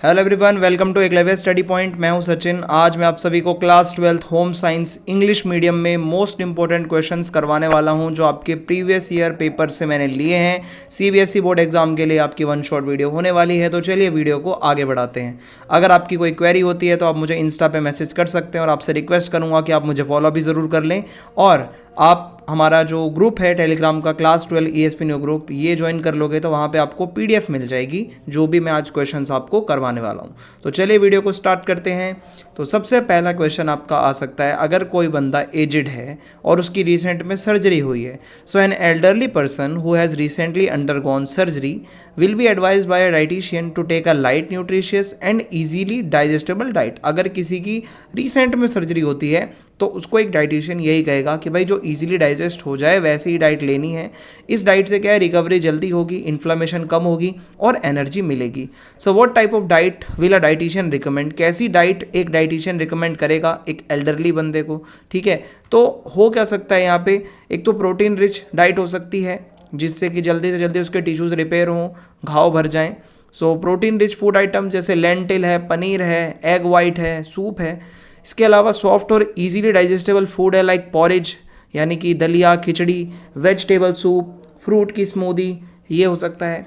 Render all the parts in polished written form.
Hello everyone, welcome to Eklavya study point. मैं हूं सचिन। आज मैं आप सभी को class 12th home science English medium में मोस्ट इंपॉर्टेंट क्वेश्चंस करवाने वाला हूं जो आपके प्रीवियस ईयर पेपर से मैंने लिए हैं। सीबीएसई बोर्ड एग्जाम के लिए आपकी वन शॉट वीडियो होने वाली है। तो चलिए वीडियो को आगे बढ़ाते हैं। अगर आपकी कोई क्वेरी होती है तो आप मुझे इंस्टा पे मैसेज कर सकते हैं और आपसे रिक्वेस्ट करूँगा कि आप मुझे फॉलो भी ज़रूर कर लें। और आप हमारा जो ग्रुप है टेलीग्राम का क्लास 12 ईएसपी न्यू ग्रुप, ये ज्वाइन कर लोगे तो वहाँ पे आपको पीडीएफ मिल जाएगी जो भी मैं आज क्वेश्चंस आपको करवाने वाला हूँ। तो चलिए वीडियो को स्टार्ट करते हैं। तो सबसे पहला क्वेश्चन आपका आ सकता है, अगर कोई बंदा एजिड है और उसकी रिसेंट में सर्जरी हुई है, so an elderly person who has recently undergone surgery will be advised by a dietitian to take a light nutritious and easily digestible diet. अगर किसी की रिसेंट में सर्जरी होती है तो उसको एक डाइटिशियन यही कहेगा कि भाई जो इजीली डाइजेस्ट हो जाए वैसे ही डाइट लेनी है। इस डाइट से क्या है, रिकवरी जल्दी होगी, इन्फ्लेमेशन कम होगी और एनर्जी मिलेगी। So what type of diet will a dietitian recommend? कैसी डाइट एक डाइटिशियन रिकमेंड करेगा एक एल्डरली बंदे को? ठीक है, तो हो क्या सकता है यहाँ पे, एक तो प्रोटीन रिच डाइट हो सकती है जिससे कि जल्दी से जल्दी उसके टिश्यूज़ रिपेयर हों, घाव भर जाएँ। So protein rich food item जैसे लेंटिल है, पनीर है, एग वाइट है, सूप है। इसके अलावा सॉफ्ट और इजीली डाइजेस्टेबल फूड है लाइक पॉरेज यानी कि दलिया, खिचड़ी, वेजिटेबल सूप, फ्रूट की स्मूदी, ये हो सकता है।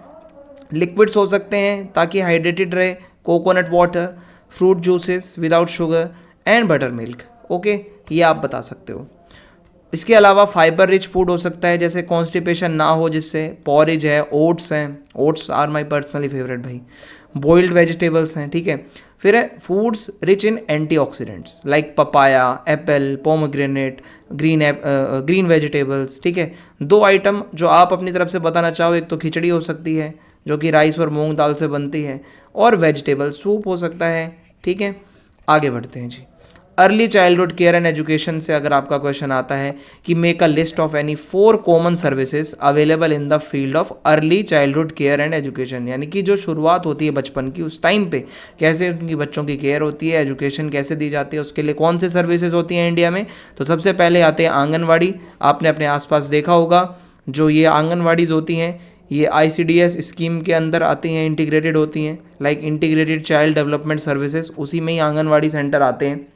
लिक्विड्स हो सकते हैं ताकि हाइड्रेटेड रहे, coconut water, fruit juices without sugar and butter milk. Okay, ये आप बता सकते हो। इसके अलावा फाइबर रिच फूड हो सकता है जैसे कॉन्स्टिपेशन ना हो जिससे, पॉरेज है, ओट्स हैं, oats are my personally favourite भाई, बॉइल्ड वेजिटेबल्स हैं। ठीक है, फिर है foods rich in antioxidants like papaya, apple, pomegranate, green vegetables. ठीक है, दो आइटम जो आप अपनी तरफ से बताना चाहो, एक तो खिचड़ी हो सकती है जो कि राइस और मूंग दाल से बनती है, और वेजिटेबल सूप हो सकता है। ठीक है, आगे बढ़ते हैं जी। Early childhood care and education से अगर आपका क्वेश्चन आता है कि make a list of any 4 common services available in the field of early childhood care and education, यानी कि जो शुरुआत होती है बचपन की, उस टाइम पे कैसे उनकी बच्चों की केयर होती है, एजुकेशन कैसे दी जाती है, उसके लिए कौन से सर्विसेज होती हैं इंडिया में। तो सबसे पहले आते हैं आंगनवाड़ी। आपने अपने आसपास देखा होगा जो ये आंगनवाड़ीज़ होती हैं ये ICDS स्कीम के अंदर आती हैं, इंटीग्रेटेड होती हैं, like integrated child development services. उसी में ही आंगनवाड़ी सेंटर आते हैं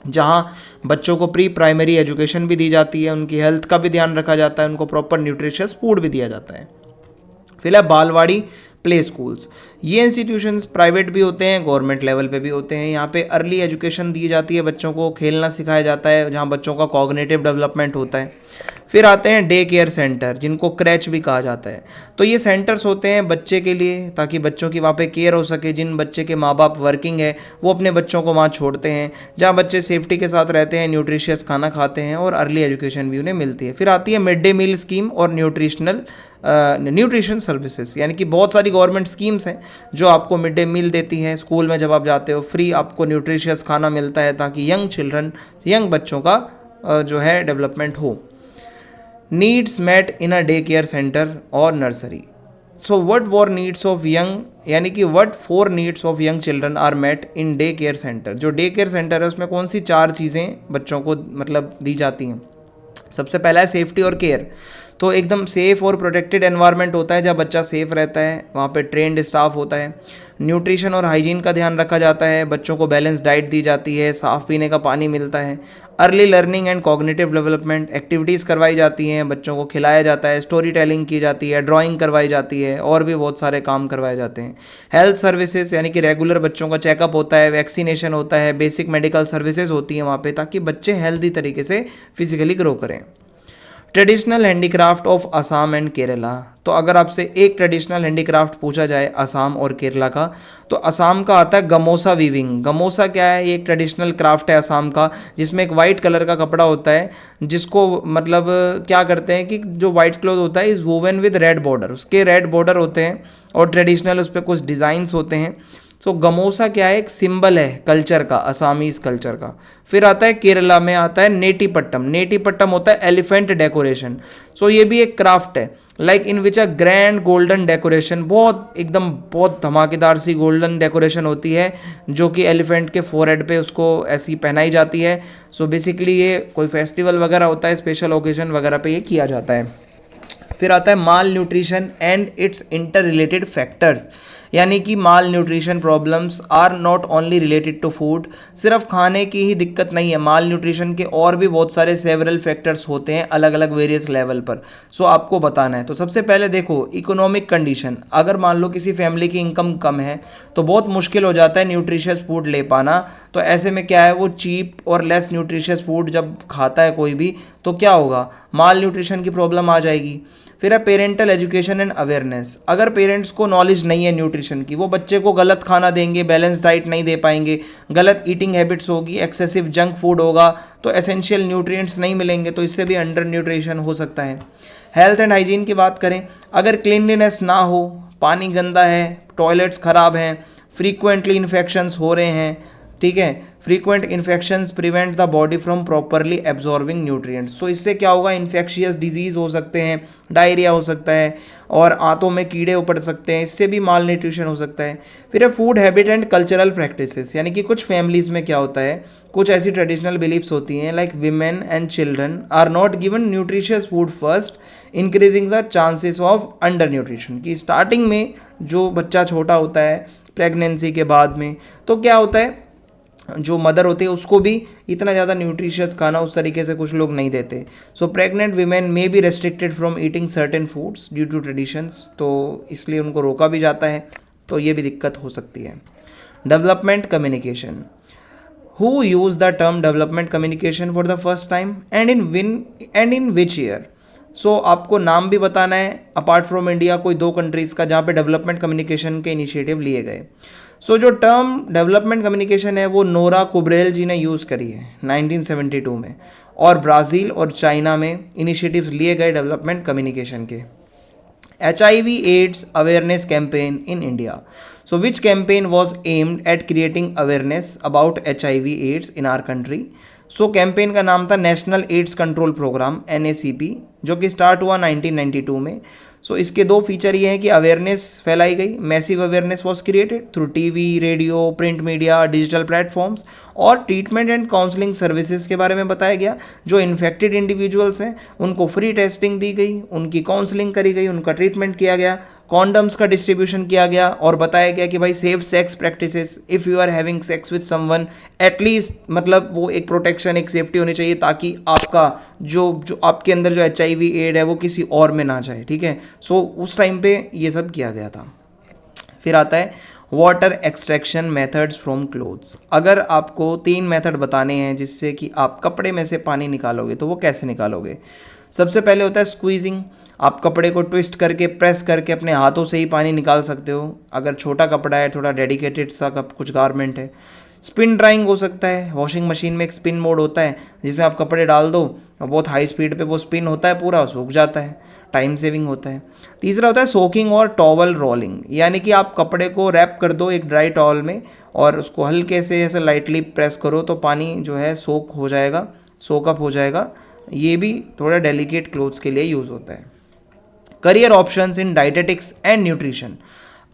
जहाँ बच्चों को प्री प्राइमरी एजुकेशन भी दी जाती है, उनकी हेल्थ का भी ध्यान रखा जाता है, उनको प्रॉपर न्यूट्रिशियस फूड भी दिया जाता है। फिलहाल बालवाड़ी, प्ले स्कूल्स, ये इंस्टीट्यूशंस प्राइवेट भी होते हैं, गवर्नमेंट लेवल पे भी होते हैं। यहाँ पे अर्ली एजुकेशन दी जाती है, बच्चों को खेलना सिखाया जाता है, जहाँ बच्चों का कॉग्निटिव डेवलपमेंट होता है। फिर आते हैं डे केयर सेंटर जिनको क्रैच भी कहा जाता है। तो ये सेंटर्स होते हैं बच्चे के लिए ताकि बच्चों की वहाँ पे केयर हो सके। जिन बच्चे के माँ बाप वर्किंग है वो अपने बच्चों को वहाँ छोड़ते हैं, जहाँ बच्चे सेफ्टी के साथ रहते हैं, न्यूट्रिशियस खाना खाते हैं और अर्ली एजुकेशन भी उन्हें मिलती है। फिर आती है मिड डे मील स्कीम और न्यूट्रिशन सर्विसेज, यानी कि बहुत सारी गवर्नमेंट स्कीम्स हैं जो आपको मिड डे मील देती हैं। स्कूल में जब आप जाते हो फ्री आपको न्यूट्रिशियस खाना मिलता है ताकि यंग बच्चों का जो है डेवलपमेंट हो। Needs met in a day care centre और nursery. So what were needs of young, यानी कि what 4 needs of young children are met in day care centre. जो डे केयर सेंटर है उसमें कौन सी 4 चीज़ें बच्चों को मतलब दी जाती हैं? सबसे पहला है सेफ्टी और केयर। तो एकदम सेफ़ और प्रोटेक्टेड एनवायरनमेंट होता है जहाँ बच्चा सेफ़ रहता है, वहाँ पे ट्रेंड स्टाफ होता है। न्यूट्रिशन और हाइजीन का ध्यान रखा जाता है, बच्चों को बैलेंस डाइट दी जाती है, साफ़ पीने का पानी मिलता है। Early learning and cognitive development activities करवाई जाती हैं, बच्चों को खिलाया जाता है, स्टोरी टेलिंग की जाती है, ड्राइंग करवाई जाती है और भी बहुत सारे काम करवाए जाते हैं। हेल्थ सर्विसेज यानी कि रेगुलर बच्चों का चेकअप होता है, वैक्सीनेशन होता है, बेसिक मेडिकल सर्विसेज होती हैं वहाँ पे ताकि बच्चे हेल्दी तरीके से फिजिकली ग्रो करें। Traditional handicraft of Assam and Kerala. तो अगर आपसे एक ट्रेडिशनल हैंडीक्राफ्ट पूछा जाए असम और केरला का, तो असम का आता है गमोसा वीविंग। गमोसा क्या है? ये एक ट्रेडिशनल क्राफ्ट है असम का जिसमें एक वाइट कलर का कपड़ा होता है जिसको मतलब क्या करते हैं कि जो वाइट क्लॉथ होता है is woven with red border, उसके रेड बॉर्डर होते हैं और ट्रेडिशनल उस पर कुछ डिज़ाइंस होते हैं। सो गमोसा क्या है? एक सिंबल है कल्चर का, असामीज कल्चर का। फिर आता है केरला में आता है नेटीपट्टम। नेटीपट्टम होता है एलिफेंट डेकोरेशन। सो ये भी एक क्राफ्ट है like in which a grand golden decoration, बहुत धमाकेदार सी गोल्डन डेकोरेशन होती है जो कि एलिफेंट के फोरहेड पे उसको ऐसी पहनाई जाती है। सो बेसिकली ये कोई फेस्टिवल वगैरह होता है, स्पेशल ओकेजन वगैरह पे ये किया जाता है। फिर आता है malnutrition and its inter related factors, यानी कि malnutrition problems are not only related to food, सिर्फ खाने की ही दिक्कत नहीं है, माल न्यूट्रिशन के और भी बहुत सारे सेवरल फैक्टर्स होते हैं अलग अलग वेरियस लेवल पर। सो आपको बताना है। तो सबसे पहले देखो इकोनॉमिक कंडीशन, अगर मान लो किसी फैमिली की इनकम कम है तो बहुत मुश्किल हो जाता है न्यूट्रिशियस फूड ले पाना। तो ऐसे में क्या है, वो चीप और लेस न्यूट्रिशियस फूड जब खाता है कोई भी तो क्या होगा, माल न्यूट्रिशन की प्रॉब्लम आ जाएगी। फिर है पेरेंटल एजुकेशन एंड अवेयरनेस, अगर पेरेंट्स को नॉलेज नहीं है न्यूट्रिशन की, वो बच्चे को गलत खाना देंगे, बैलेंस डाइट नहीं दे पाएंगे, गलत ईटिंग हैबिट्स होगी, एक्सेसिव जंक फूड होगा तो एसेंशियल न्यूट्रिएंट्स नहीं मिलेंगे, तो इससे भी अंडर न्यूट्रिशन हो सकता है। हेल्थ एंड हाइजीन की बात करें, अगर क्लीनलीनेस ना हो, पानी गंदा है, टॉयलेट्स ख़राब हैं, फ्रीक्वेंटली इन्फेक्शंस हो रहे हैं, ठीक है, frequent infections prevent the body from properly absorbing nutrients. तो इससे क्या होगा, इन्फेक्शियस डिजीज़ हो सकते हैं, डायरिया हो सकता है और आंतों में कीड़े उपड़ सकते हैं, इससे भी माल न्यूट्रिशन हो सकता है। फिर है food habit and cultural practices, यानी कि कुछ फैमिलीज़ में क्या होता है, कुछ ऐसी ट्रेडिशनल बिलीफ्स होती हैं like women and children are not given nutritious food first increasing the chances of under nutrition, की स्टार्टिंग में जो बच्चा छोटा होता है प्रेगनेंसी के बाद में, तो क्या होता है जो मदर होती है उसको भी इतना ज़्यादा न्यूट्रिशियस खाना उस तरीके से कुछ लोग नहीं देते। So pregnant women may be restricted from eating certain foods due to traditions, तो इसलिए उनको रोका भी जाता है, तो ये भी दिक्कत हो सकती है। Development communication, who use the term development communication for the first time and in which year. So आपको नाम भी बताना है अपार्ट फ्रॉम इंडिया, कोई 2 कंट्रीज़ का जहाँ पे डेवलपमेंट कम्युनिकेशन के इनिशिएटिव लिए गए। सो जो टर्म डेवलपमेंट कम्युनिकेशन है वो नोरा कुब्रेल जी ने यूज़ करी है 1972 में, और ब्राज़ील और चाइना में इनिशिएटिव्स लिए गए डेवलपमेंट कम्युनिकेशन के। HIV AIDS awareness campaign in India. So which campaign was aimed at creating awareness about HIV AIDS in our country? So campaign का नाम था national AIDS control program NACP, जो कि start हुआ 1992 में। सो इसके 2 फीचर ये हैं कि अवेयरनेस फैलाई गई, massive awareness was created through TV, radio, print media, digital platforms, और ट्रीटमेंट एंड काउंसलिंग सर्विसेज के बारे में बताया गया। जो इन्फेक्टेड इंडिविजुअल्स हैं उनको फ्री टेस्टिंग दी गई, उनकी काउंसलिंग करी गई, उनका ट्रीटमेंट किया गया, कॉन्डम्स का डिस्ट्रीब्यूशन किया गया और बताया गया कि भाई safe sex practices, if you are having sex with someone at least, मतलब वो एक प्रोटेक्शन, एक सेफ्टी होनी चाहिए ताकि आपका जो आपके अंदर जो HIV एड है वो किसी और में ना जाए, ठीक है। सो उस टाइम पे ये सब किया गया था। फिर आता है water extraction methods from clothes, अगर आपको 3 मेथड बताने हैं जिससे कि आप कपड़े में से पानी निकालोगे तो वो कैसे निकालोगे। सबसे पहले होता है स्क्वीजिंग, आप कपड़े को ट्विस्ट करके प्रेस करके अपने हाथों से ही पानी निकाल सकते हो, अगर छोटा कपड़ा है, थोड़ा डेडिकेटेड सा कुछ गारमेंट है। स्पिन ड्राइंग हो सकता है, वॉशिंग मशीन में एक स्पिन मोड होता है जिसमें आप कपड़े डाल दो और बहुत हाई स्पीड पे वो स्पिन होता है, पूरा सूख जाता है, टाइम सेविंग होता है। तीसरा होता है सोकिंग और टॉवल रोलिंग, यानी कि आप कपड़े को रैप कर दो एक ड्राई टॉवल में और उसको हल्के से ऐसे लाइटली प्रेस करो तो पानी जो है सोक हो जाएगा, सोकअप हो जाएगा। ये भी थोड़ा डेलिकेट क्लोथ्स के लिए यूज़ होता है। Career options in dietetics and nutrition,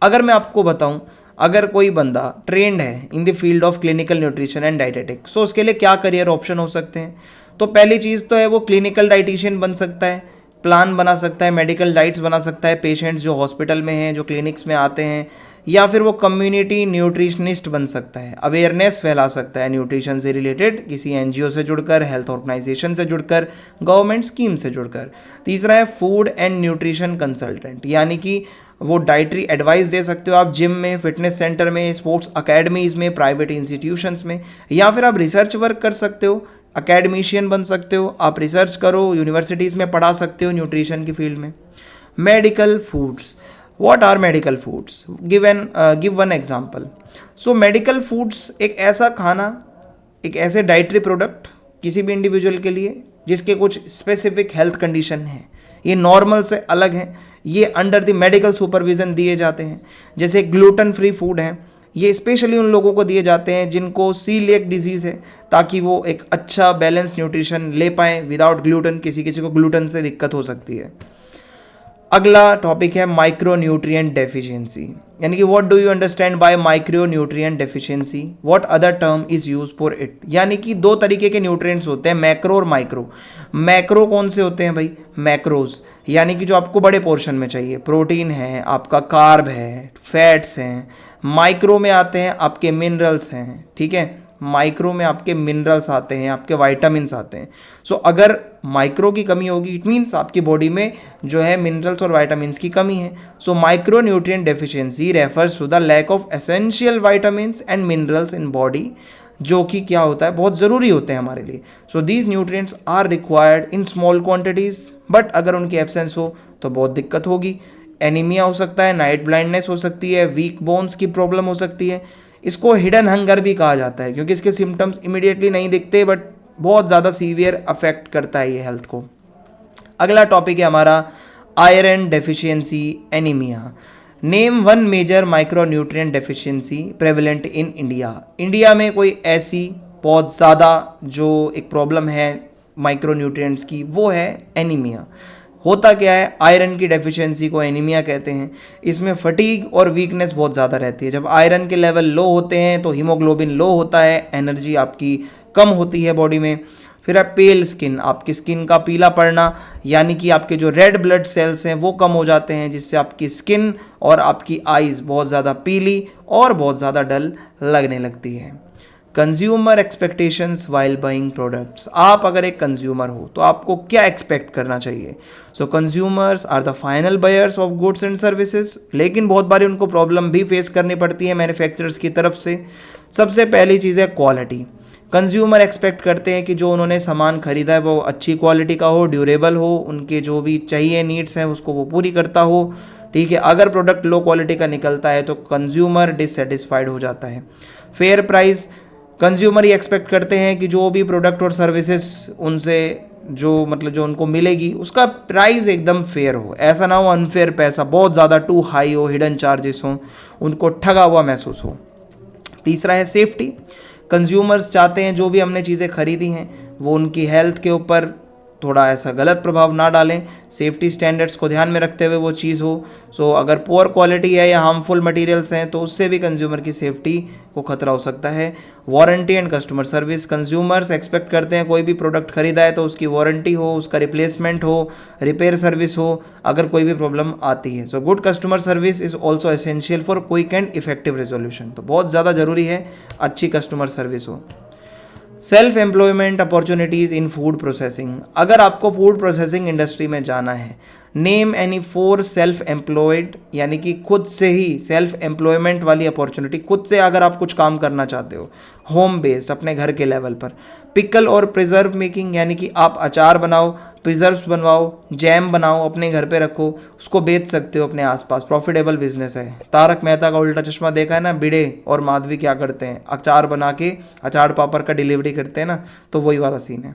अगर मैं आपको बताऊं, अगर कोई बंदा ट्रेंड है in the field of clinical nutrition and dietetics, so उसके लिए क्या करियर ऑप्शन हो सकते हैं। तो पहली चीज़ तो है वो क्लिनिकल डाइटिशियन बन सकता है, प्लान बना सकता है, मेडिकल डाइट्स बना सकता है पेशेंट्स जो हॉस्पिटल में हैं, जो क्लिनिक्स में आते हैं, या फिर वो कम्युनिटी न्यूट्रिशनिस्ट बन सकता है, अवेयरनेस फैला सकता है न्यूट्रिशन से रिलेटेड किसी NGO से जुड़कर, हेल्थ ऑर्गेनाइजेशन से जुड़कर, गवर्नमेंट स्कीम से जुड़कर। तीसरा है फूड एंड न्यूट्रिशन कंसल्टेंट, यानी कि वो डाइटरी एडवाइस दे सकते हो आप जिम में, फिटनेस सेंटर में, स्पोर्ट्स अकेडमीज़ में, प्राइवेट इंस्टीट्यूशंस में, या फिर आप रिसर्च वर्क कर सकते हो, अकेडमिशियन बन सकते हो, आप रिसर्च करो, यूनिवर्सिटीज़ में पढ़ा सकते हो न्यूट्रिशन की फील्ड में। Medical foods, what are medical foods, give one example. So medical foods एक ऐसा खाना, एक ऐसे डाइटरी प्रोडक्ट किसी भी इंडिविजुअल के लिए जिसके कुछ स्पेसिफिक हेल्थ कंडीशन है, ये नॉर्मल से अलग हैं, ये अंडर द मेडिकल सुपरविज़न दिए जाते हैं। जैसे ग्लूटेन फ्री फूड हैं, ये स्पेशली उन लोगों को दिए जाते हैं जिनको सीलिएक डिजीज़ है, ताकि वो एक अच्छा बैलेंस न्यूट्रिशन ले पाएँ विदाउट ग्लूटेन। किसी किसी को ग्लूटेन से दिक्कत हो सकती है। अगला टॉपिक है माइक्रो न्यूट्रिएंट डेफिशिएंसी, यानी कि what do you understand by micro nutrient deficiency, what other term is use for it. यानी कि दो तरीके के न्यूट्रिएंट्स होते हैं, मैक्रो और माइक्रो। मैक्रो कौन से होते हैं भाई, मैक्रोज यानी कि जो आपको बड़े पोर्शन में चाहिए, प्रोटीन है, आपका कार्ब है, फैट्स हैं। माइक्रो में आते हैं आपके मिनरल्स हैं, ठीक है, माइक्रो में आपके मिनरल्स आते हैं, आपके वाइटामिन्स आते हैं। सो अगर माइक्रो की कमी होगी इट मीन्स आपकी बॉडी में जो है मिनरल्स और वाइटामिन्स की कमी है। So micro nutrient deficiency refers to the lack of essential vitamins and minerals in body, जो कि क्या होता है, बहुत ज़रूरी होते हैं हमारे लिए। So these nutrients are required in small quantities, but अगर उनकी एब्सेंस हो तो बहुत दिक्कत होगी। एनीमिया हो सकता है, नाइट ब्लाइंडनेस हो सकती है, वीक बोन्स की प्रॉब्लम हो सकती है। इसको हिडन हंगर भी कहा जाता है क्योंकि इसके सिम्टम्स इमीडिएटली नहीं दिखते बट बहुत ज़्यादा सीवियर अफेक्ट करता है ये हेल्थ को। अगला टॉपिक है हमारा iron deficiency anaemia. Name one major micro nutrient deficiency prevalent in India. India में कोई ऐसी बहुत ज़्यादा जो एक प्रॉब्लम है माइक्रो न्यूट्रिएंट्स की, वो है एनीमिया। होता क्या है, आयरन की डेफिशिएंसी को एनीमिया कहते हैं। इसमें फटीग और वीकनेस बहुत ज़्यादा रहती है। जब आयरन के लेवल लो होते हैं तो हीमोग्लोबिन लो होता है, एनर्जी आपकी कम होती है बॉडी में। फिर है पेल स्किन, आपकी स्किन का पीला पड़ना, यानी कि आपके जो रेड ब्लड सेल्स हैं वो कम हो जाते हैं, जिससे आपकी स्किन और आपकी आइज़ बहुत ज़्यादा पीली और बहुत ज़्यादा डल लगने लगती है। Consumer expectations while buying products. आप अगर एक कंज्यूमर हो तो आपको क्या एक्सपेक्ट करना चाहिए। So consumers are the final buyers of goods and services, लेकिन बहुत बारी उनको प्रॉब्लम भी फेस करनी पड़ती है मैन्युफैक्चरर्स की तरफ से। सबसे पहली चीज़ है क्वालिटी। कंज्यूमर एक्सपेक्ट करते हैं कि जो उन्होंने सामान खरीदा है वो अच्छी क्वालिटी का हो, ड्यूरेबल हो, उनके जो भी चाहिए नीड्स हैं उसको वो पूरी करता हो, ठीक है। अगर प्रोडक्ट लो क्वालिटी का निकलता है तो कंज्यूमर डिससेटिस्फाइड हो जाता है। फेयर प्राइस, कंज्यूमर ये एक्सपेक्ट करते हैं कि जो भी प्रोडक्ट और सर्विसेज उनसे जो मतलब जो उनको मिलेगी उसका प्राइस एकदम फेयर हो, ऐसा ना हो अनफेयर पैसा बहुत ज़्यादा टू हाई हो, हिडन चार्जेस हो, उनको ठगा हुआ महसूस हो। तीसरा है सेफ्टी। कंज्यूमर्स चाहते हैं जो भी हमने चीज़ें खरीदी हैं वो उनकी हेल्थ के ऊपर थोड़ा ऐसा गलत प्रभाव ना डालें, सेफ्टी स्टैंडर्ड्स को ध्यान में रखते हुए वो चीज़ हो। सो अगर पुअर क्वालिटी है या हार्मफुल मटेरियल्स हैं तो उससे भी कंज्यूमर की सेफ्टी को खतरा हो सकता है। Warranty and customer service, consumers expect करते हैं कोई भी प्रोडक्ट खरीदा है तो उसकी वारंटी हो, उसका रिप्लेसमेंट हो, रिपेयर सर्विस हो अगर कोई भी प्रॉब्लम आती है। So good customer service is also essential for quick and effective resolution. तो बहुत ज़्यादा ज़रूरी है अच्छी कस्टमर सर्विस हो। सेल्फ एम्प्लॉयमेंट अपॉर्चुनिटीज़ इन फूड प्रोसेसिंग। अगर आपको फूड प्रोसेसिंग इंडस्ट्री में जाना है, नेम एनी 4 सेल्फ एम्प्लॉयड, यानी कि खुद से ही सेल्फ एम्प्लॉयमेंट वाली अपॉर्चुनिटी, खुद से अगर आप कुछ काम करना चाहते हो होम बेस्ड अपने घर के लेवल पर। पिकल और प्रिजर्व मेकिंग, यानी कि आप अचार बनाओ, प्रिजर्व्स बनवाओ, जैम बनाओ, अपने घर पे रखो, उसको बेच सकते हो अपने आसपास, प्रॉफिटेबल बिजनेस है। तारक मेहता का उल्टा चश्मा देखा है ना, भिड़े और माधवी क्या करते हैं, अचार बना के अचार पापड़ का डिलीवरी करते हैं ना, तो वही वाला सीन है।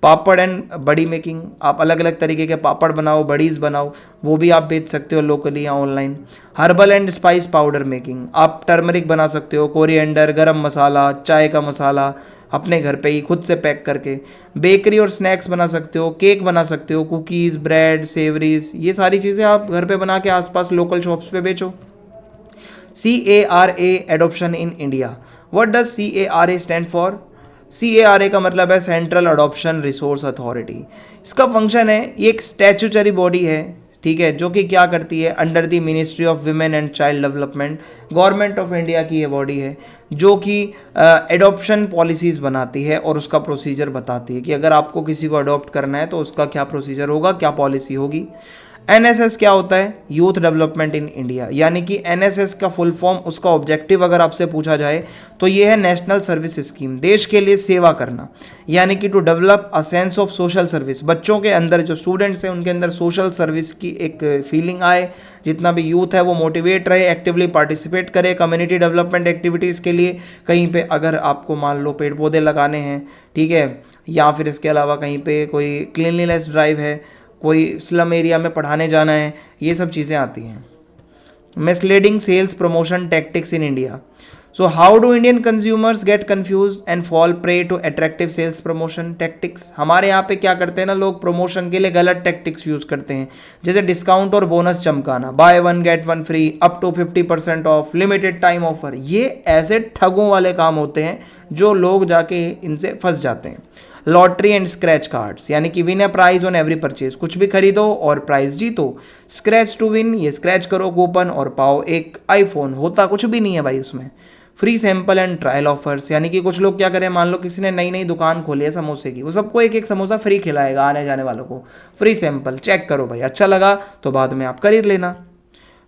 पापड़ एंड बड़ी मेकिंग, आप अलग अलग तरीके के पापड़ बनाओ, बड़ीज़ बनाओ, वो भी आप बेच सकते हो लोकली या online. Herbal and spice powder making, आप टर्मरिक बना सकते हो, कोरिएंडर, गरम मसाला, चाय का मसाला अपने घर पे ही खुद से पैक करके। बेकरी और स्नैक्स बना सकते हो, केक बना सकते हो, कुकीज़, ब्रेड, सेवरीज, ये सारी चीज़ें आप घर पे बना के आसपास लोकल शॉप्स पे बेचो। CARA adoption in India. What does CARA stand for. CARA का मतलब है सेंट्रल अडॉप्शन रिसोर्स अथॉरिटी। इसका फंक्शन है, ये एक स्टैच्यूटरी बॉडी है, ठीक है, जो कि क्या करती है, under the ministry of women and child development, government of India की ये बॉडी है जो कि एडॉप्शन पॉलिसीज़ बनाती है और उसका प्रोसीजर बताती है कि अगर आपको किसी को अडॉप्ट करना है तो उसका क्या प्रोसीजर होगा, क्या पॉलिसी होगी। NSS क्या होता है, यूथ डेवलपमेंट इन इंडिया, यानी कि NSS का फुल फॉर्म, उसका ऑब्जेक्टिव अगर आपसे पूछा जाए तो ये है नेशनल सर्विस स्कीम, देश के लिए सेवा करना, यानी कि to develop a sense of social service. बच्चों के अंदर, जो स्टूडेंट्स हैं उनके अंदर सोशल सर्विस की एक फीलिंग आए, जितना भी यूथ है वो मोटिवेट रहे, एक्टिवली पार्टिसिपेट करे कम्युनिटी डेवलपमेंट एक्टिविटीज़ के लिए। कहीं पे अगर आपको मान लो पेड़ पौधे लगाने हैं, ठीक है, या फिर इसके अलावा कहीं पे कोई क्लीनलीनेस ड्राइव है, कोई स्लम एरिया में पढ़ाने जाना है, ये सब चीज़ें आती हैं। Misleading sales promotion tactics in India. So how do Indian consumers get confused and fall prey to attractive sales promotion tactics? हमारे यहाँ पे क्या करते हैं ना लोग, प्रमोशन के लिए गलत टैक्टिक्स यूज करते हैं, जैसे डिस्काउंट और बोनस चमकाना, buy one get one free, up to 50% off, limited time offer. ये ऐसे ठगों वाले काम होते हैं जो लोग जाके इनसे फंस जाते हैं। लॉटरी एंड स्क्रैच कार्ड्स, यानी कि win a prize on every purchase, कुछ भी खरीदो और प्राइज जीतो। स्क्रैच टू विन, ये स्क्रैच करो कूपन और पाओ एक आईफोन, होता कुछ भी नहीं है भाई उसमें। Free sample and trial offers, यानी कि कुछ लोग क्या करें, मान लो किसी ने नई नई दुकान खोली है समोसे की, वो सबको एक एक समोसा फ्री खिलाएगा आने जाने वालों को। फ्री सैंपल चेक करो भाई, अच्छा लगा तो बाद में आप खरीद लेना।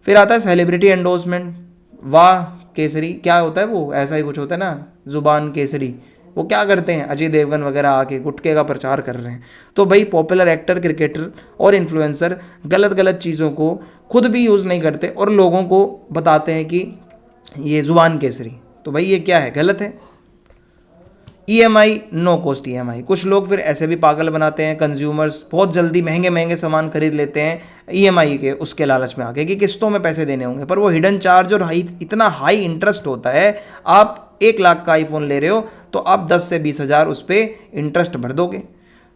फिर आता है सेलिब्रिटी एंडोर्समेंट, वाह केसरी, क्या होता है वो, ऐसा ही कुछ होता है ना, जुबान केसरी। वो क्या करते हैं, अजय देवगन वगैरह आके गुटके का प्रचार कर रहे हैं। तो भाई पॉपुलर एक्टर, क्रिकेटर और इन्फ्लुएंसर गलत गलत चीज़ों को खुद भी यूज़ नहीं करते और लोगों को बताते हैं कि ये जुबान केसरी। तो भाई ये क्या है, गलत है। EMI, नो कॉस्ट EMI, कुछ लोग फिर ऐसे भी पागल बनाते हैं कंज्यूमर्स, बहुत जल्दी महंगे महंगे सामान खरीद लेते हैं EMI के उसके लालच में आके कि किस्तों में पैसे देने होंगे, पर वो हिडन चार्ज और इतना हाई इंटरेस्ट होता है। आप 1 लाख का आईफोन ले रहे हो तो आप 10 से 20 हज़ार उस पर इंटरेस्ट भर दोगे।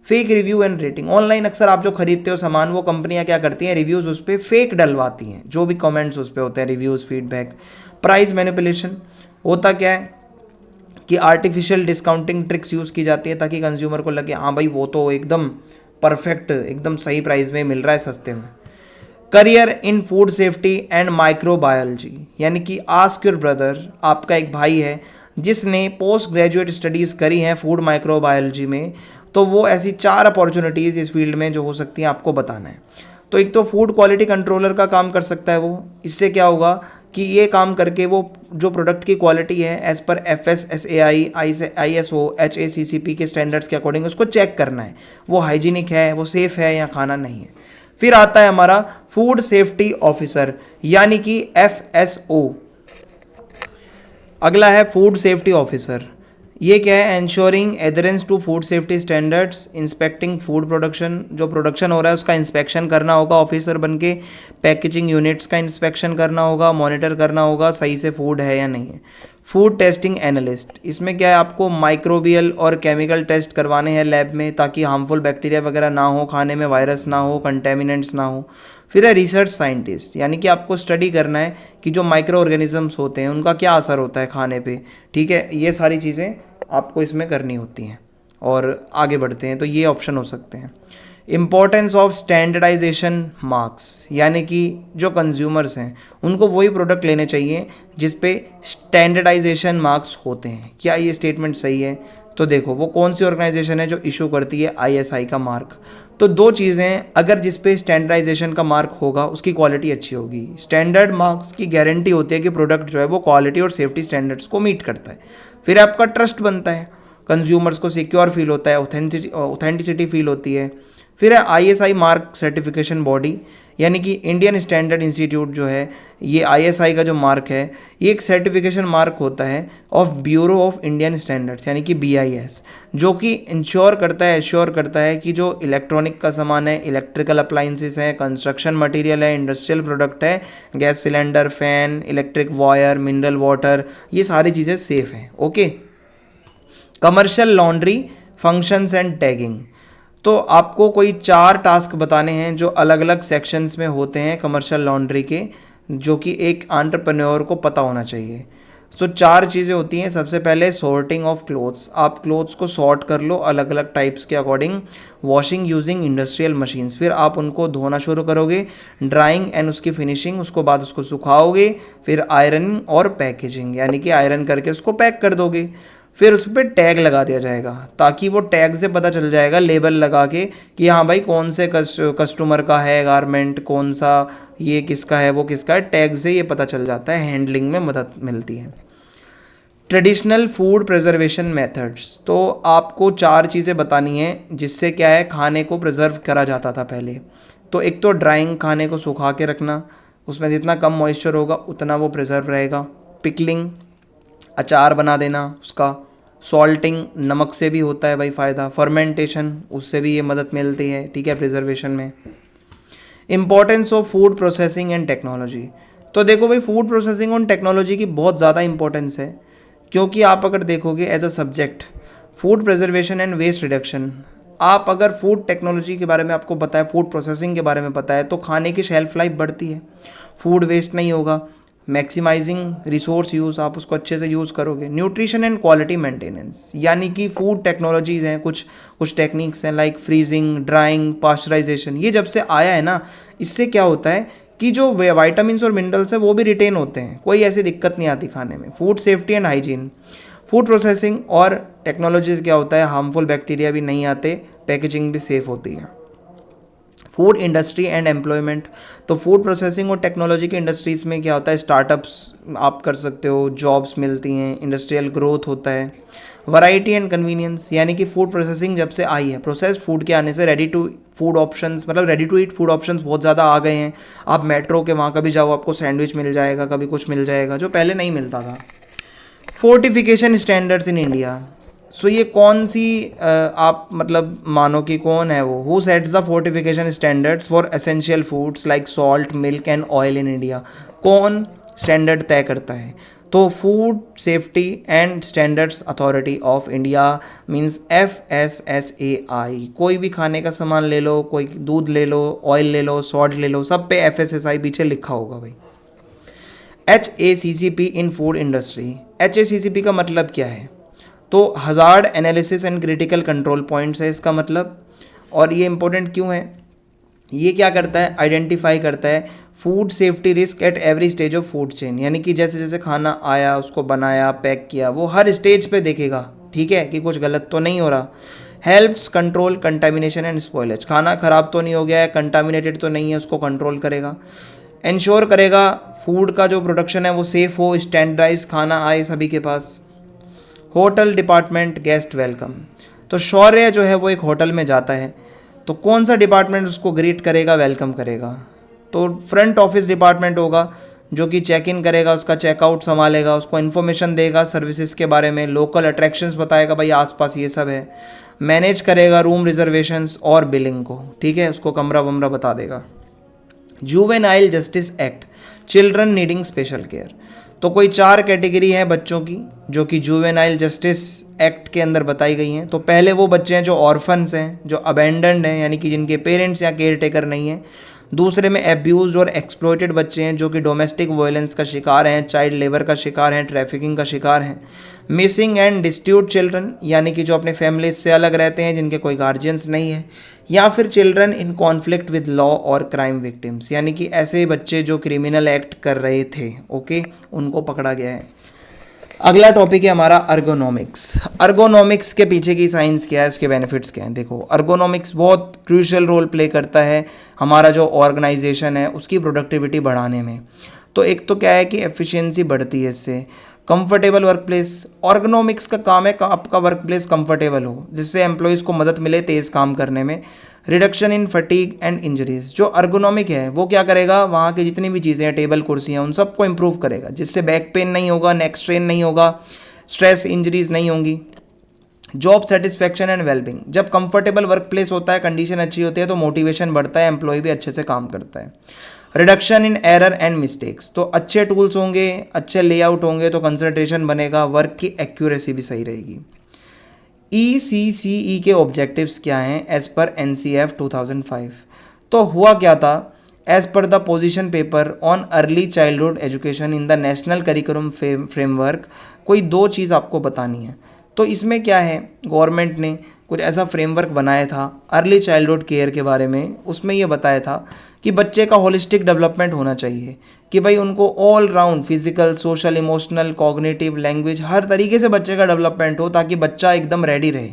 Fake review and rating, online अक्सर आप जो खरीदते हो सामान, वो कंपनियां क्या करती हैं, रिव्यूज़ उस पर फेक डलवाती हैं, जो भी कमेंट्स उस पर होते हैं, रिव्यूज़, फीडबैक। प्राइस मैनिपुलेशन, होता क्या है कि आर्टिफिशियल डिस्काउंटिंग ट्रिक्स यूज़ की जाती है ताकि कंज्यूमर को लगे हाँ भाई वो तो एकदम परफेक्ट, एकदम सही प्राइस में मिल रहा है, सस्ते में। Career in food safety and microbiology, यानी कि आस्क योर ब्रदर, आपका एक भाई है जिसने पोस्ट ग्रेजुएट स्टडीज़ करी हैं फूड माइक्रोबायोलॉजी में, तो वो ऐसी 4 अपॉर्चुनिटीज़ इस फील्ड में जो हो सकती हैं आपको बताना है। तो एक तो फूड क्वालिटी कंट्रोलर का काम कर सकता है वो, इससे क्या होगा कि ये काम करके वो जो प्रोडक्ट की क्वालिटी है as per FSSAI, ISO, HACCP के स्टैंडर्ड्स के अकॉर्डिंग उसको चेक करना है, वो हाइजीनिक है, वो सेफ़ है या खाना नहीं है। फिर आता है हमारा फूड सेफ्टी ऑफिसर, यानी कि FSO। अगला है फूड सेफ्टी ऑफिसर, ये क्या है, ensuring adherence to food safety standards, inspecting food production, जो प्रोडक्शन हो रहा है उसका इंस्पेक्शन करना होगा ऑफिसर बन के, पैकेजिंग यूनिट्स का इंस्पेक्शन करना होगा, मॉनिटर करना होगा सही से फूड है या नहीं है। फूड टेस्टिंग एनालिस्ट, इसमें क्या है, आपको माइक्रोबियल और केमिकल टेस्ट करवाने हैं लैब में ताकि हार्मफुल बैक्टीरिया वगैरह ना हो, खाने में वायरस ना हो, कंटेमिनेंट्स ना हो। फिर है रिसर्च साइंटिस्ट, यानी कि आपको स्टडी करना है कि जो माइक्रो ऑर्गेनिजम्स होते हैं उनका क्या असर होता है खाने पे, ठीक है, ये सारी चीज़ें आपको इसमें करनी होती हैं। और आगे बढ़ते हैं तो ये ऑप्शन हो सकते हैं। इम्पोर्टेंस ऑफ स्टैंडर्डाइजेशन मार्क्स, यानी कि जो कंज्यूमर्स हैं उनको वही प्रोडक्ट लेने चाहिए जिस पे स्टैंडर्डाइजेशन मार्क्स होते हैं। क्या ये स्टेटमेंट सही है? तो देखो वो कौन सी ऑर्गेनाइजेशन है जो इशू करती है ISI का मार्क। तो 2 चीज़ें, अगर जिस पे स्टैंडर्डाइजेशन का मार्क होगा उसकी क्वालिटी अच्छी होगी। स्टैंडर्ड मार्क्स की गारंटी होती है कि प्रोडक्ट जो है वो क्वालिटी और सेफ्टी स्टैंडर्ड्स को मीट करता है। फिर आपका ट्रस्ट बनता है, कंज्यूमर्स को सिक्योर फील होता है, ऑथेंटिसिटी फील होती है। फिर है ISI मार्क सर्टिफिकेशन बॉडी, यानी कि इंडियन स्टैंडर्ड इंस्टीट्यूट जो है, ये ISI का जो मार्क है ये एक सर्टिफिकेशन मार्क होता है of bureau of Indian standards, यानी कि BIS, जो कि इंश्योर करता है कि जो इलेक्ट्रॉनिक का सामान है, इलेक्ट्रिकल अप्लाइंसेस हैं, कंस्ट्रक्शन मटेरियल है, इंडस्ट्रियल प्रोडक्ट है, gas cylinder, fan, electric wire, mineral water, ये सारी चीज़ें सेफ़ हैं। Okay. Commercial laundry functions and tagging, तो आपको कोई 4 टास्क बताने हैं जो अलग अलग सेक्शंस में होते हैं कमर्शियल लॉन्ड्री के, जो कि एक एंटरप्रेन्योर को पता होना चाहिए। सो 4 चीज़ें होती हैं। सबसे पहले सॉर्टिंग ऑफ क्लोथ्स, आप क्लोथ्स को सॉर्ट कर लो अलग अलग टाइप्स के according. Washing using industrial machines, फिर आप उनको धोना शुरू करोगे। ड्राइंग एंड उसकी फिनिशिंग, उसको बाद उसको सुखाओगे। फिर आयरनिंग और पैकेजिंग, यानी कि आयरन करके उसको पैक कर दोगे। फिर उस पर टैग लगा दिया जाएगा ताकि वो टैग से पता चल जाएगा, लेबल लगा के, कि हाँ भाई कौन से कस्टमर का है गारमेंट, कौन सा ये किसका है वो किसका है, टैग से ये पता चल जाता है, हैंडलिंग में मदद मिलती है। ट्रेडिशनल फूड प्रिजर्वेशन मेथड्स, तो आपको 4 चीज़ें बतानी है जिससे क्या है खाने को प्रिजर्व करा जाता था पहले। तो एक तो ड्राइंग, खाने को सुखा के रखना, उसमें जितना कम मॉइस्चर होगा उतना वो प्रिजर्व रहेगा। पिकलिंग, अचार बना देना उसका। सॉल्टिंग, नमक से भी होता है भाई फ़ायदा। फर्मेंटेशन, उससे भी ये मदद मिलती है, ठीक है, प्रिजर्वेशन में। Importance of food processing and technology, तो देखो भाई, फूड प्रोसेसिंग और टेक्नोलॉजी की बहुत ज़्यादा इंपॉर्टेंस है, क्योंकि आप अगर देखोगे as a subject food preservation and waste reduction, आप अगर फूड टेक्नोलॉजी के बारे में आपको पता है, फूड प्रोसेसिंग के बारे में पता है, तो खाने की शेल्फ लाइफ बढ़ती है, फूड वेस्ट नहीं होगा, मैक्सिमाइजिंग रिसोर्स यूज़, आप उसको अच्छे से यूज़ करोगे। न्यूट्रिशन एंड क्वालिटी मेंटेनेंस, यानी कि फूड टेक्नोलॉजीज़ हैं, कुछ टेक्निक्स हैं लाइक फ्रीजिंग, ड्राइंग, पास्चराइजेशन, ये जब से आया है ना, इससे क्या होता है कि जो वाइटामिन और मिनरल्स है वो भी रिटेन होते हैं, कोई ऐसी दिक्कत नहीं आती खाने में। Food safety and hygiene, food processing और टेक्नोलॉजी से क्या होता है, हार्मफुल बैक्टीरिया भी नहीं आते, पैकेजिंग भी सेफ होती है। फूड इंडस्ट्री एंड एम्प्लॉयमेंट, तो फूड प्रोसेसिंग और टेक्नोलॉजी की इंडस्ट्रीज़ में क्या होता है, स्टार्टअप्स आप कर सकते हो, जॉब्स मिलती हैं, इंडस्ट्रियल ग्रोथ होता है। वैरायटी एंड कन्वीनियंस, यानी कि फूड प्रोसेसिंग जब से आई है, प्रोसेस्ड फूड के आने से रेडी टू फूड ऑप्शंस, मतलब ready to eat food options बहुत ज़्यादा आ गए हैं। आप मेट्रो के वहाँ कभी जाओ, आपको सैंडविच मिल जाएगा, कभी कुछ मिल जाएगा, जो पहले नहीं मिलता था। फोर्टिफिकेशन स्टैंडर्ड्स इन इंडिया, सो ये कौन सी आप मतलब मानो कि कौन है वो, who sets the fortification standards for essential foods like salt, milk and oil in India, कौन स्टैंडर्ड तय करता है? तो food safety and standards authority of India, means FSSAI। कोई भी खाने का सामान ले लो, कोई दूध ले लो, ऑयल ले लो, सॉल्ट ले लो, सब पे FSSAI पीछे लिखा होगा भाई। HACCP इन फूड इंडस्ट्री, HACCP का मतलब क्या है? तो hazard analysis and critical control points है इसका मतलब। और ये इंपॉर्टेंट क्यों है? ये क्या करता है, आइडेंटिफाई करता है food safety risk at every stage of food chain, यानी कि जैसे जैसे खाना आया, उसको बनाया, पैक किया, वो हर स्टेज पे देखेगा, ठीक है, कि कुछ गलत तो नहीं हो रहा। Helps control contamination and spoilage, खाना ख़राब तो नहीं हो गया है, कंटामिनेटेड तो नहीं है, उसको कंट्रोल करेगा। इंश्योर करेगा फूड का जो प्रोडक्शन है वो सेफ़ हो, स्टैंडर्डाइज खाना आए सभी के पास। होटल डिपार्टमेंट गेस्ट वेलकम, तो शौर्य जो है वो एक होटल में जाता है, तो कौन सा डिपार्टमेंट उसको ग्रीट करेगा, वेलकम करेगा? तो फ्रंट ऑफिस डिपार्टमेंट होगा, जो कि चेक इन करेगा, उसका चेकआउट संभालेगा, उसको इन्फॉर्मेशन देगा सर्विसेज के बारे में, लोकल अट्रैक्शंस बताएगा, भाई आसपास ये सब है। मैनेज करेगा रूम रिजर्वेशंस और बिलिंग को, ठीक है, उसको कमरा वमरा बता देगा। Juvenile justice act, children needing special care, तो कोई 4 कैटेगरी हैं बच्चों की जो कि जुवेनाइल जस्टिस एक्ट के अंदर बताई गई हैं। तो पहले वो बच्चे हैं जो ऑर्फन्स हैं, जो अबेंडन्ड हैं, यानी कि जिनके पेरेंट्स या केयर टेकर नहीं हैं। दूसरे में एब्यूज और एक्सप्लॉइटेड बच्चे हैं, जो कि डोमेस्टिक वायलेंस का शिकार हैं, चाइल्ड लेबर का शिकार हैं, ट्रैफिकिंग का शिकार हैं। मिसिंग एंड डिस्प्यूट चिल्ड्रन, यानी कि जो अपने फैमिली से अलग रहते हैं, जिनके कोई गार्जियंस नहीं है। या फिर children in conflict with law और क्राइम विक्टिम्स, यानी कि ऐसे बच्चे जो क्रिमिनल एक्ट कर रहे थे, ओके, उनको पकड़ा गया है। अगला टॉपिक है हमारा अर्गोनॉमिक्स। अर्गोनॉमिक्स के पीछे की साइंस क्या है, उसके बेनिफिट्स क्या हैं? देखो, अर्गोनॉमिक्स बहुत क्रूशियल रोल प्ले करता है हमारा जो ऑर्गेनाइजेशन है उसकी प्रोडक्टिविटी बढ़ाने में। तो एक तो क्या है कि एफिशिएंसी बढ़ती है इससे। कंफर्टेबल वर्क प्लेस, ऑर्गेनॉमिक्स का काम है आपका वर्क प्लेस कंफर्टेबल हो, जिससे एम्प्लॉयज़ को मदद मिले तेज़ काम करने में। Reduction in fatigue and injuries, जो अर्गोनॉमिक है वो क्या करेगा, वहाँ की जितनी भी चीज़ें हैं, टेबल कुर्सी हैं, उन सबको इंप्रूव करेगा, जिससे बैक पेन नहीं होगा, नेक स्ट्रेन नहीं होगा, स्ट्रेस इंजरीज नहीं होंगी। जॉब सेटिस्फैक्शन एंड वेलबींग, जब कंफर्टेबल वर्क प्लेस होता है, कंडीशन अच्छी होती है, तो मोटिवेशन बढ़ता है, एम्प्लॉय भी अच्छे से काम करता है। Reduction in error and mistakes, तो अच्छे टूल्स होंगे, अच्छे लेआउट होंगे तो कंसंट्रेशन बनेगा, वर्क की एक्यूरेसी भी सही रहेगी। ECCE के ऑब्जेक्टिव्स क्या हैं एज पर NCF 2005? तो हुआ क्या था, as per the position paper on early childhood education in the national curriculum framework, कोई 2 चीज़ आपको बतानी है। तो इसमें क्या है, गवर्नमेंट ने कुछ ऐसा फ्रेमवर्क बनाया था अर्ली चाइल्डहुड केयर के बारे में। उसमें ये बताया था कि बच्चे का होलिस्टिक डेवलपमेंट होना चाहिए, कि भाई उनको all round physical, social, emotional, cognitive, language, हर तरीके से बच्चे का डेवलपमेंट हो, ताकि बच्चा एकदम रेडी रहे,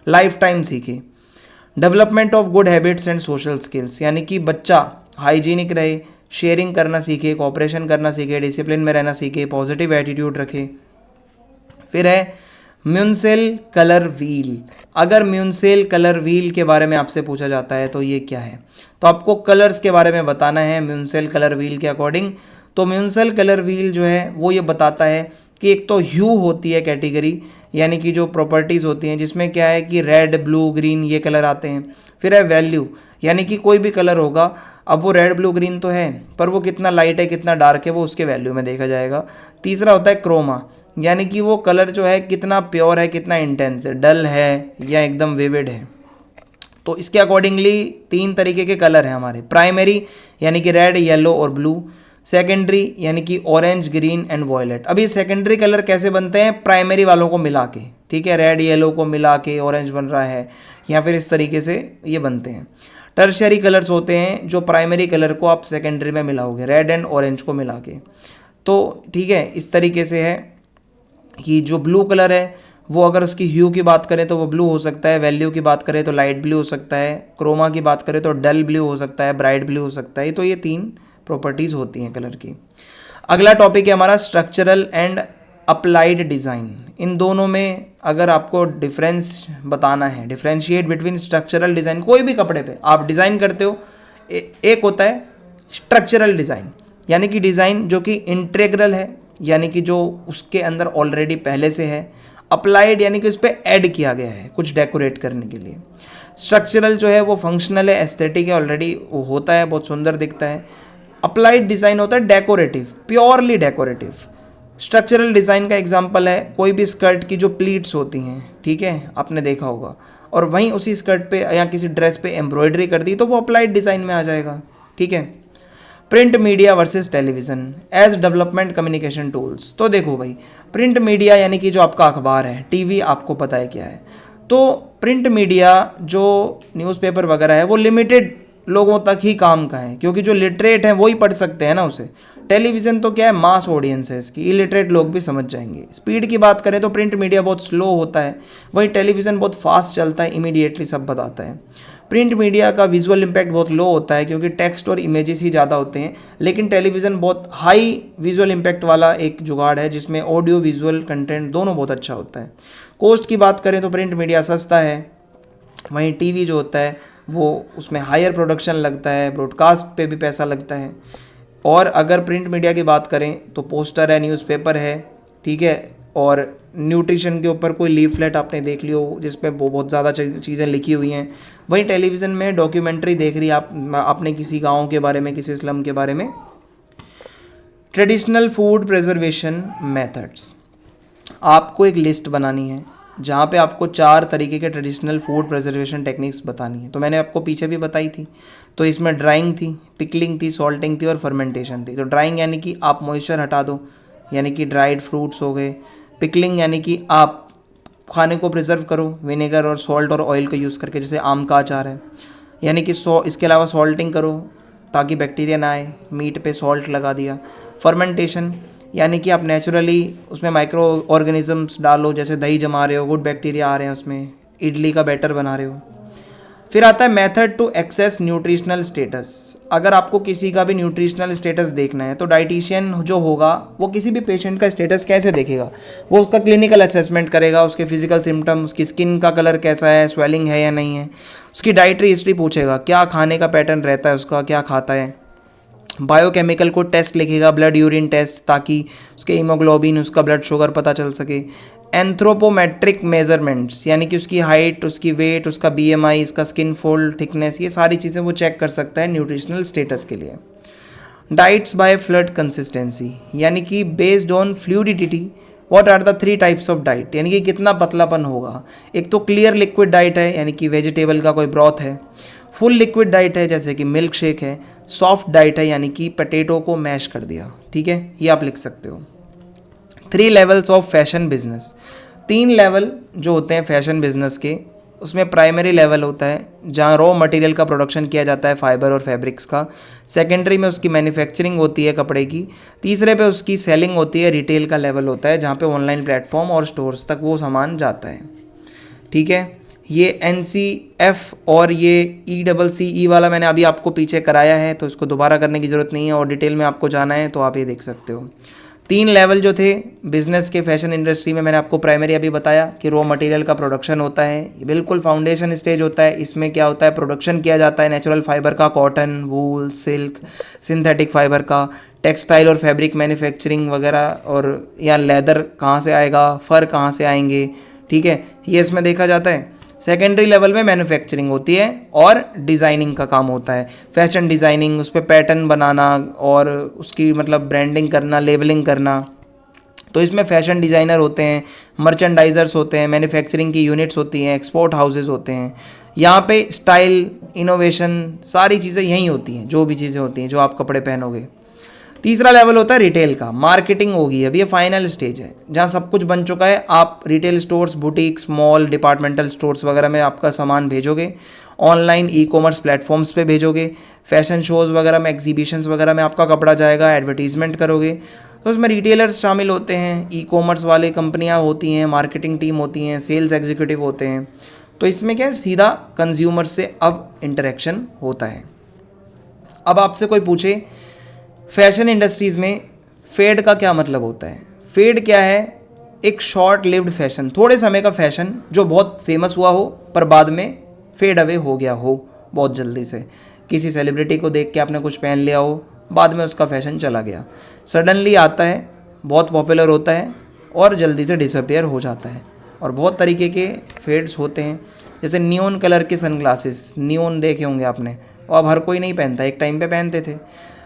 लाइफ टाइम सीखे। Development of good habits and social skills, यानी कि बच्चा हाइजीनिक रहे, शेयरिंग करना सीखे, कोऑपरेशन करना सीखे, डिसिप्लिन में रहना सीखे, पॉजिटिव एटीट्यूड रखे। फिर है म्यूनसेल कलर व्हील। अगर म्यूनसेल कलर व्हील के बारे में आपसे पूछा जाता है तो ये क्या है, तो आपको कलर्स के बारे में बताना है म्यूनसेल कलर व्हील के अकॉर्डिंग। तो म्यूनसेल कलर व्हील जो है वो ये बताता है कि एक तो ह्यू होती है कैटेगरी, यानी कि जो प्रॉपर्टीज़ होती हैं जिसमें क्या है कि रेड ब्लू ग्रीन ये कलर आते हैं। फिर है वैल्यू, यानी कि कोई भी कलर होगा, अब वो रेड ब्लू ग्रीन तो है पर वो कितना लाइट है कितना डार्क है वो उसके वैल्यू में देखा जाएगा। तीसरा होता है क्रोमा, यानी कि वो कलर जो है कितना प्योर है कितना इंटेंस है, डल है या एकदम विविड है। तो इसके अकॉर्डिंगली 3 तरीके के कलर हैं हमारे। प्राइमरी यानी कि रेड येलो और ब्लू, सेकेंडरी यानी कि ऑरेंज ग्रीन एंड वॉयलेट। अभी सेकेंडरी कलर कैसे बनते हैं, प्राइमरी वालों को मिला के, ठीक है, रेड येलो को मिला के ऑरेंज बन रहा है या फिर इस तरीके से ये बनते हैं। टर्शियरी कलर्स होते हैं जो प्राइमरी कलर को आप सेकेंडरी में मिलाओगे, रेड एंड ऑरेंज को मिला के। तो ठीक है, इस तरीके से है कि जो ब्लू कलर है वो अगर उसकी ह्यू की बात करें तो वो ब्लू हो सकता है, वैल्यू की बात करें तो लाइट ब्लू हो सकता है, क्रोमा की बात करें तो डल ब्लू हो सकता है, ब्राइट ब्लू हो सकता है। तो ये 3 प्रॉपर्टीज़ होती हैं कलर की। अगला टॉपिक है हमारा स्ट्रक्चरल एंड अप्लाइड डिज़ाइन। इन दोनों में अगर आपको डिफरेंस बताना है, डिफरेंशिएट बिटवीन स्ट्रक्चरल डिज़ाइन, कोई भी कपड़े पे आप डिज़ाइन करते हो, एक होता है स्ट्रक्चरल डिज़ाइन यानी कि डिज़ाइन जो कि इंटीग्रल है, यानी कि जो उसके अंदर ऑलरेडी पहले से है। अप्लाइड यानी कि उस पर ऐड किया गया है कुछ डेकोरेट करने के लिए। स्ट्रक्चरल जो है वो फंक्शनल है, एस्थेटिक है, ऑलरेडी वो होता है, बहुत सुंदर दिखता है। अप्लाइड डिज़ाइन होता है decorative, purely decorative. Structural design का एग्जांपल है कोई भी स्कर्ट की जो प्लीट्स होती हैं, ठीक है, आपने देखा होगा, और वहीं उसी स्कर्ट पे या किसी ड्रेस पे एम्ब्रॉयडरी कर दी तो वो अप्लाइड डिज़ाइन में आ जाएगा, ठीक है। Print media versus television as development communication tools. तो देखो भाई, प्रिंट मीडिया यानी कि जो आपका अखबार है, टीवी आपको पता है क्या है। तो प्रिंट मीडिया जो न्यूज़पेपर वगैरह है वो लिमिटेड लोगों तक ही काम का है, क्योंकि जो लिटरेट हैं वो ही पढ़ सकते हैं ना उसे। टेलीविज़न तो क्या है, मास ऑडियंस है इसकी, इलिटरेट लोग भी समझ जाएंगे। स्पीड की बात करें तो प्रिंट मीडिया बहुत स्लो होता है, वही टेलीविज़न बहुत फास्ट चलता है, इमीडिएटली सब बताता है। प्रिंट मीडिया का विजुअल इम्पैक्ट बहुत लो होता है क्योंकि टेक्स्ट और इमेजेस ही ज़्यादा होते हैं, लेकिन टेलीविज़न बहुत हाई विजुअल इम्पैक्ट वाला एक जुगाड़ है जिसमें ऑडियो विजुअल कंटेंट दोनों बहुत अच्छा होता है। कॉस्ट की बात करें तो प्रिंट मीडिया सस्ता है, वहीं टीवी जो होता है वो उसमें हायर प्रोडक्शन लगता है, ब्रॉडकास्ट पे भी पैसा लगता है। और अगर प्रिंट मीडिया की बात करें तो पोस्टर है, न्यूज़पेपर है, ठीक है, और न्यूट्रिशन के ऊपर कोई लीफलेट आपने देख लियो जिसपे वो बहुत ज़्यादा चीज़ें लिखी हुई हैं। वहीं टेलीविज़न में डॉक्यूमेंट्री देख रही आपने किसी गांव के बारे में, किसी स्लम के बारे में। ट्रेडिशनल फूड प्रिजर्वेशन मेथड्स, आपको एक लिस्ट बनानी है जहाँ पे आपको 4 तरीके के ट्रेडिशनल फूड प्रिजर्वेशन टेक्निक्स बतानी है। तो मैंने आपको पीछे भी बताई थी। तो इसमें ड्राइंग थी, पिकलिंग थी, सॉल्टिंग थी और फर्मेंटेशन थी। तो ड्राइंग यानी कि आप मॉइस्चर हटा दो, यानी कि ड्राइड फ्रूट्स हो गए। पिकलिंग यानी कि आप खाने को प्रिजर्व करो विनेगर और सॉल्ट और ऑयल का यूज़ करके, जैसे आम का अचार है, यानी कि इसके अलावा सॉल्टिंग करो ताकि बैक्टीरिया ना आए, मीट पे सॉल्ट लगा दिया। फर्मेंटेशन यानी कि आप नेचुरली उसमें माइक्रो ऑर्गेनिजम्स डालो, जैसे दही जमा रहे हो, गुड बैक्टीरिया आ रहे हैं उसमें, इडली का बैटर बना रहे हो। फिर आता है method to assess nutritional status. अगर आपको किसी का भी न्यूट्रिशनल स्टेटस देखना है तो डाइटिशियन जो होगा वो किसी भी पेशेंट का स्टेटस कैसे देखेगा, वो उसका क्लिनिकल असेसमेंट करेगा, उसके फिजिकल सिम्टम, उसकी स्किन का कलर कैसा है, स्वेलिंग है या नहीं है, उसकी डाइटरी हिस्ट्री पूछेगा, क्या खाने का पैटर्न रहता है उसका, क्या खाता है। बायोकेमिकल को टेस्ट लिखेगा, ब्लड यूरिन टेस्ट, ताकि उसके हीमोग्लोबिन, उसका ब्लड शुगर पता चल सके। एंथ्रोपोमेट्रिक मेजरमेंट्स यानी कि उसकी हाइट, उसकी वेट, उसका बीएमआई, इसका स्किन फोल्ड थिकनेस, ये सारी चीज़ें वो चेक कर सकता है न्यूट्रिशनल स्टेटस के लिए। डाइट्स बाय फ्लूइड कंसिस्टेंसी यानी कि based on fluidity what are the 3 types of diet, यानी कि कितना पतलापन होगा। एक तो क्लियर लिक्विड डाइट है, यानी कि वेजिटेबल का कोई ब्रॉथ है। फुल लिक्विड डाइट है जैसे कि मिल्क शेक है। सॉफ्ट डाइट है यानी कि पटेटो को मैश कर दिया, ठीक है, ये आप लिख सकते हो। 3 levels of fashion business, 3 level जो होते हैं फैशन बिजनेस के, उसमें प्राइमरी लेवल होता है जहाँ रॉ मटेरियल का प्रोडक्शन किया जाता है फाइबर और फैब्रिक्स का। सेकेंडरी में उसकी मैन्युफैक्चरिंग होती है कपड़े की। तीसरे पे उसकी सेलिंग होती है, रिटेल का लेवल होता है जहाँ पे ऑनलाइन प्लेटफॉर्म और स्टोर्स तक वो सामान जाता है, ठीक है। ये NCF और ये ECCE वाला मैंने अभी आपको पीछे कराया है, तो इसको दोबारा करने की ज़रूरत नहीं है, और डिटेल में आपको जाना है तो आप ये देख सकते हो। 3 लेवल जो थे बिजनेस के फैशन इंडस्ट्री में, मैंने आपको प्राइमरी अभी बताया कि रॉ मटेरियल का प्रोडक्शन होता है, ये बिल्कुल फाउंडेशन स्टेज होता है। इसमें क्या होता है, प्रोडक्शन किया जाता है नेचुरल फाइबर का, कॉटन, वूल, सिल्क, सिंथेटिक फाइबर का, टेक्सटाइल और फैब्रिक मैन्युफैक्चरिंग वगैरह, और या लेदर कहाँ से आएगा, फर कहाँ से आएंगे, ठीक है, ये इसमें देखा जाता है। सेकेंडरी लेवल में मैन्युफैक्चरिंग होती है और डिज़ाइनिंग का काम होता है, फैशन डिज़ाइनिंग, उस पर पैटर्न बनाना और उसकी मतलब ब्रांडिंग करना, लेबलिंग करना। तो इसमें फैशन डिज़ाइनर होते हैं, मर्चेंडाइजर्स होते हैं, मैन्युफैक्चरिंग की यूनिट्स होती हैं, एक्सपोर्ट हाउसेज होते हैं। यहाँ पे स्टाइल, इनोवेशन, सारी चीज़ें यहीं होती हैं, जो भी चीज़ें होती हैं जो आप कपड़े पहनोगे। तीसरा लेवल होता है रिटेल का, मार्केटिंग होगी, अभी ये फाइनल स्टेज है जहाँ सब कुछ बन चुका है। आप retail stores, boutiques, mall, departmental stores वगैरह में आपका सामान भेजोगे, ऑनलाइन ई कॉमर्स प्लेटफॉर्म्स पे भेजोगे, फैशन शोज़ वगैरह में, एग्जीबिशंस वगैरह में आपका कपड़ा जाएगा, एडवर्टीजमेंट करोगे। तो उसमें रिटेलर्स शामिल होते हैं, ई कॉमर्स वाले कंपनियाँ होती हैं, मार्केटिंग टीम होती हैं, सेल्स एग्जीक्यूटिव होते हैं। तो इसमें क्या है, सीधा कंज्यूमर से अब इंटरेक्शन होता है। अब आपसे कोई पूछे फैशन इंडस्ट्रीज़ में फेड का क्या मतलब होता है। फेड क्या है, एक शॉर्ट लिव्ड फैशन, थोड़े समय का फैशन जो बहुत फेमस हुआ हो पर बाद में फेड अवे हो गया हो बहुत जल्दी से। किसी सेलिब्रिटी को देख के आपने कुछ पहन लिया हो, बाद में उसका फैशन चला गया, सडनली आता है, बहुत पॉपुलर होता है और जल्दी से डिसअपियर हो जाता है। और बहुत तरीके के फेड्स होते हैं, जैसे नियॉन कलर के सनग्लासेस, नियॉन देखे होंगे आपने, और अब हर कोई नहीं पहनता, एक टाइम पे पहनते थे।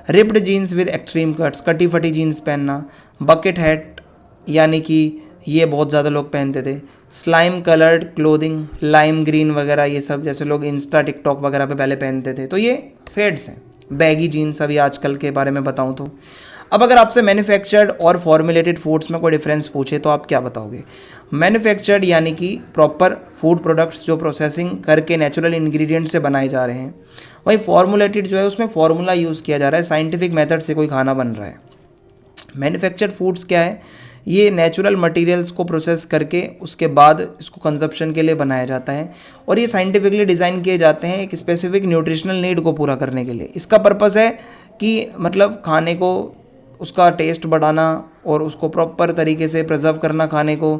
Ripped jeans with extreme cuts, कटी फटी जीन्स पहनना, बकेट हैट यानी कि ये बहुत ज़्यादा लोग पहनते थे। Slime coloured clothing, lime green वगैरह, ये सब जैसे लोग इंस्टा, टिकटॉक वगैरह पे पहले पहनते थे, तो ये फेड्स हैं। बैगी जीन्स अभी आजकल के बारे में बताऊं तो। अब अगर आपसे मैन्युफैक्चर्ड और फॉर्मुलेटेड फूड्स में कोई डिफरेंस पूछे तो आप क्या बताओगे। मैन्युफैक्चर्ड यानी कि प्रॉपर फूड प्रोडक्ट्स जो प्रोसेसिंग करके नेचुरल इंग्रेडिएंट से बनाए जा रहे हैं। वही फॉर्मुलेटेड जो है उसमें फार्मूला यूज़ किया जा रहा है, साइंटिफिक मेथड से कोई खाना बन रहा है। मैन्युफैक्चर्ड फूड्स क्या है, ये नेचुरल मटेरियल्स को प्रोसेस करके उसके बाद इसको कंजप्शन के लिए बनाया जाता है, और ये साइंटिफिकली डिज़ाइन किए जाते हैं एक स्पेसिफिक न्यूट्रिशनल नीड को पूरा करने के लिए। इसका पर्पस है कि मतलब खाने को, उसका टेस्ट बढ़ाना और उसको प्रॉपर तरीके से प्रिजर्व करना खाने को।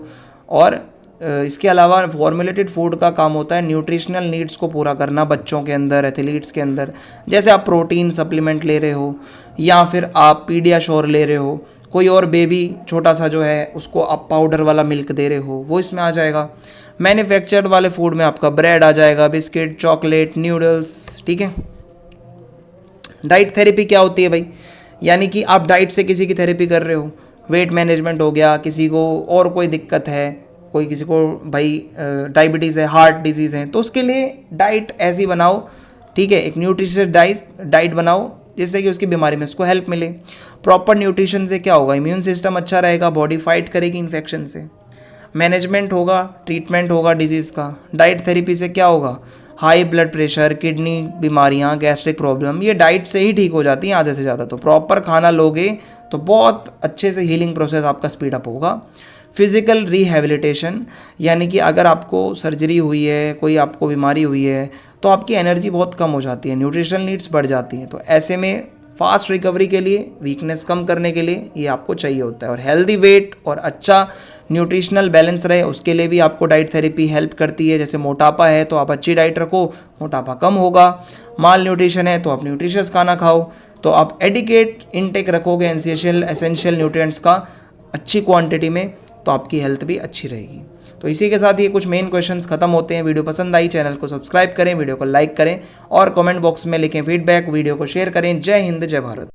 और इसके अलावा फॉर्मुलेटेड फूड का काम होता है न्यूट्रिशनल नीड्स को पूरा करना बच्चों के अंदर, एथलीट्स के अंदर। जैसे आप प्रोटीन सप्लीमेंट ले रहे हो या फिर आप पीडियाश्योर ले रहे हो, कोई और बेबी छोटा सा जो है उसको आप पाउडर वाला मिल्क दे रहे हो, वो इसमें आ जाएगा। मैन्युफैक्चर्ड वाले फूड में आपका ब्रेड आ जाएगा, बिस्किट, चॉकलेट, न्यूडल्स, ठीक है। डाइट थेरेपी क्या होती है भाई, यानी कि आप डाइट से किसी की थेरेपी कर रहे हो, वेट मैनेजमेंट हो गया, किसी को और कोई दिक्कत है, कोई किसी को भाई डायबिटीज़ है, हार्ट डिजीज़ है, तो उसके लिए डाइट ऐसी बनाओ, ठीक है, एक न्यूट्रिशियस डाइट बनाओ जिससे कि उसकी बीमारी में उसको हेल्प मिले। प्रॉपर न्यूट्रिशन से क्या होगा, इम्यून सिस्टम अच्छा रहेगा, बॉडी फाइट करेगी इन्फेक्शन से। मैनेजमेंट होगा, ट्रीटमेंट होगा डिजीज़ का। डाइट थेरेपी से क्या होगा, हाई ब्लड प्रेशर, किडनी बीमारियाँ, गैस्ट्रिक प्रॉब्लम, ये डाइट से ही ठीक हो जाती हैं आधे से ज़्यादा। तो प्रॉपर खाना लोगे तो बहुत अच्छे से हीलिंग प्रोसेस आपका स्पीड अप होगा। फिज़िकल रिहेबिलिटेशन, यानी कि अगर आपको सर्जरी हुई है, कोई आपको बीमारी हुई है, तो आपकी एनर्जी बहुत कम हो जाती है, न्यूट्रिशनल नीड्स बढ़ जाती हैं। तो ऐसे में फास्ट रिकवरी के लिए, वीकनेस कम करने के लिए ये आपको चाहिए होता है। और हेल्दी वेट और अच्छा न्यूट्रिशनल बैलेंस रहे उसके लिए भी आपको डाइट थेरेपी हेल्प करती है। जैसे मोटापा है तो आप अच्छी डाइट रखो, मोटापा कम होगा। माल न्यूट्रिशन है तो आप न्यूट्रिशियस खाना खाओ, तो आप एडिकेट इनटेक रखोगे एसेंशियल न्यूट्रिएंट्स का अच्छी क्वांटिटी में, तो आपकी हेल्थ भी अच्छी रहेगी। तो इसी के साथ ये कुछ मेन क्वेश्चंस खत्म होते हैं। वीडियो पसंद आई, चैनल को सब्सक्राइब करें, वीडियो को लाइक करें और कमेंट बॉक्स में लिखें फीडबैक। वीडियो को शेयर करें। जय हिंद, जय भारत।